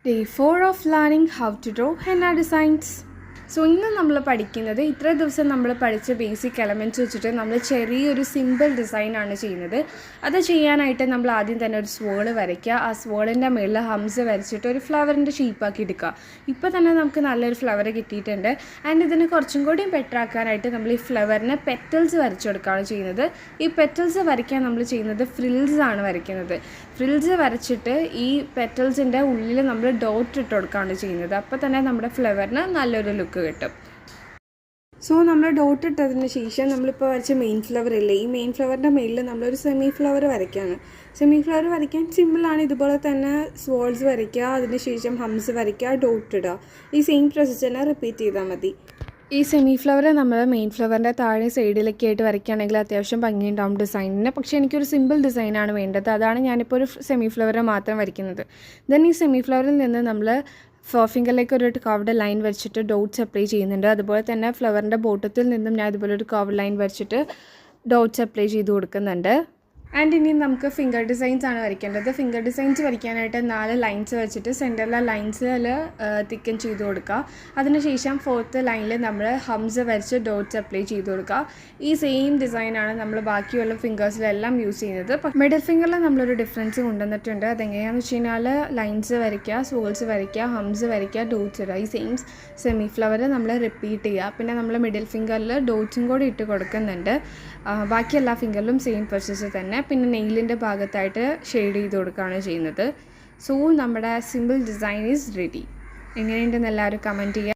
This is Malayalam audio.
Day 4 of learning how to draw henna designs. So ഇന്ന് നമ്മൾ പഠിക്കുന്നത് ഇത്ര ദിവസം നമ്മൾ പഠിച്ച ബേസിക് എലമെൻറ്റ്സ് വെച്ചിട്ട് നമ്മൾ ചെറിയൊരു സിമ്പിൾ ഡിസൈനാണ് ചെയ്യുന്നത്. അത് ചെയ്യാനായിട്ട് നമ്മൾ ആദ്യം തന്നെ ഒരു സ്വേൾ വരയ്ക്കുക. ആ സ്വേളിൻ്റെ മുകളിൽ ഹംസ വരച്ചിട്ട് ഒരു ഫ്ലവറിൻ്റെ ഷേപ്പാക്കി എടുക്കുക. ഇപ്പോൾ തന്നെ നമുക്ക് നല്ലൊരു ഫ്ലവർ കിട്ടിയിട്ടുണ്ട്. ആൻഡ് ഇതിന് കുറച്ചും കൂടിയും ബെറ്റർ ആക്കാനായിട്ട് നമ്മൾ ഈ ഫ്ലവറിന് പെറ്റൽസ് വരച്ചു കൊടുക്കുകയാണ് ചെയ്യുന്നത്. ഈ പെറ്റൽസ് വരയ്ക്കാൻ നമ്മൾ ചെയ്യുന്നത് ഫ്രിൽസ് ആണ് വരയ്ക്കുന്നത്. ഫ്രിൽസ് വരച്ചിട്ട് ഈ പെറ്റൽസിൻ്റെ ഉള്ളിൽ നമ്മൾ ഡോട്ട് ഇട്ട് കൊടുക്കുകയാണ് ചെയ്യുന്നത്. അപ്പോൾ തന്നെ നമ്മുടെ ഫ്ലവറിന് നല്ലൊരു ലുക്ക് കിട്ടും. സോ നമ്മൾ ഡോട്ട് ഇട്ടതിന് ശേഷം നമ്മളിപ്പോൾ വരച്ച മെയിൻ ഫ്ലവർ ഇല്ലേ, ഈ മെയിൻ ഫ്ലവറിൻ്റെ മേളിൽ നമ്മളൊരു സെമി ഫ്ലവർ വരയ്ക്കുകയാണ്. സെമി ഫ്ലവർ വരയ്ക്കാൻ സിമ്പിളാണ്. ഇതുപോലെ തന്നെ സ്വേൾസ് വരയ്ക്കുക, അതിന് ശേഷം ഹംസ് വരയ്ക്കുക, ഡോട്ട് ഇടുക. ഈ സെയിം പ്രോസസ്സ് തന്നെ റിപ്പീറ്റ് ചെയ്താൽ മതി. ഈ സെമി ഫ്ലവർ നമ്മൾ മെയിൻ ഫ്ലവറിൻ്റെ താഴെ സൈഡിലൊക്കെ ആയിട്ട് വരയ്ക്കുകയാണെങ്കിൽ അത്യാവശ്യം ഭംഗിയുണ്ടാവും ഡിസൈനിന്. പക്ഷേ എനിക്കൊരു സിമ്പിൾ ഡിസൈനാണ് വേണ്ടത്. അതാണ് ഞാനിപ്പോൾ ഒരു സെമി ഫ്ലവർ മാത്രം വരയ്ക്കുന്നത്. ദെൻ ഈ സെമി ഫ്ലവറിൽ നിന്ന് നമ്മൾ ഫിംഗറിലേക്ക് ഒരു കർവ്ഡ് ലൈൻ വരച്ചിട്ട് ഡോട്ട്സ് അപ്ലൈ ചെയ്യുന്നുണ്ട്. അതുപോലെ തന്നെ ഫ്ലവറിൻ്റെ ബോട്ടത്തിൽ നിന്നും ഞാൻ ഇതുപോലെ ഒരു കർവ്ഡ് ലൈൻ വരച്ചിട്ട് ഡോട്ട്സ് അപ്ലൈ ചെയ്ത് കൊടുക്കുന്നുണ്ട്. ആൻഡ് ഇനി നമുക്ക് ഫിംഗർ ഡിസൈൻസ് ആണ് വരയ്ക്കേണ്ടത്. ഫിംഗർ ഡിസൈൻസ് വരയ്ക്കാനായിട്ട് 4 ലൈൻസ് വെച്ചിട്ട് സെൻറ്ററിലെ ലൈൻസിൽ തിക്കൻ ചെയ്ത് കൊടുക്കുക. അതിനുശേഷം 4th ലൈനിൽ നമ്മൾ ഹംസ വരച്ച് ഡോട്ട്സ് അപ്ലൈ ചെയ്ത് കൊടുക്കുക. ഈ സെയിം ഡിസൈനാണ് നമ്മൾ ബാക്കിയുള്ള ഫിംഗേഴ്സിലെല്ലാം യൂസ് ചെയ്യുന്നത്. മിഡിൽ ഫിംഗറിൽ നമ്മളൊരു ഡിഫറൻസ് കൊണ്ടുവന്നിട്ടുണ്ട്. അതെങ്ങനെയാണെന്ന് വെച്ച് കഴിഞ്ഞാൽ ലൈൻസ് വരയ്ക്കുക, സോൾസ് വരയ്ക്കുക, ഹംസ് വരയ്ക്കുക, ഡോട്ട്സ് ഇടുക. ഈ സെയിം സെമി ഫ്ലവർ നമ്മൾ റിപ്പീറ്റ് ചെയ്യുക. പിന്നെ നമ്മൾ മിഡിൽ ഫിംഗറിൽ ഡോട്ട്സും കൂടി ഇട്ട് കൊടുക്കുന്നുണ്ട്. ബാക്കി എല്ലാ ഫിംഗറിലും സെയിം പ്രോസസ്സ് തന്നെ. പിന്നെ നെയിലിൻ്റെ ഭാഗത്തായിട്ട് ഷെയ്ഡ് ചെയ്ത് കൊടുക്കുകയാണ് ചെയ്യുന്നത്. സോ നമ്മുടെ സിമ്പിൾ ഡിസൈൻ ഈസ് റെഡി. എങ്ങനെയുണ്ടെന്ന് എല്ലാവരും കമൻറ്റ് ചെയ്യുക.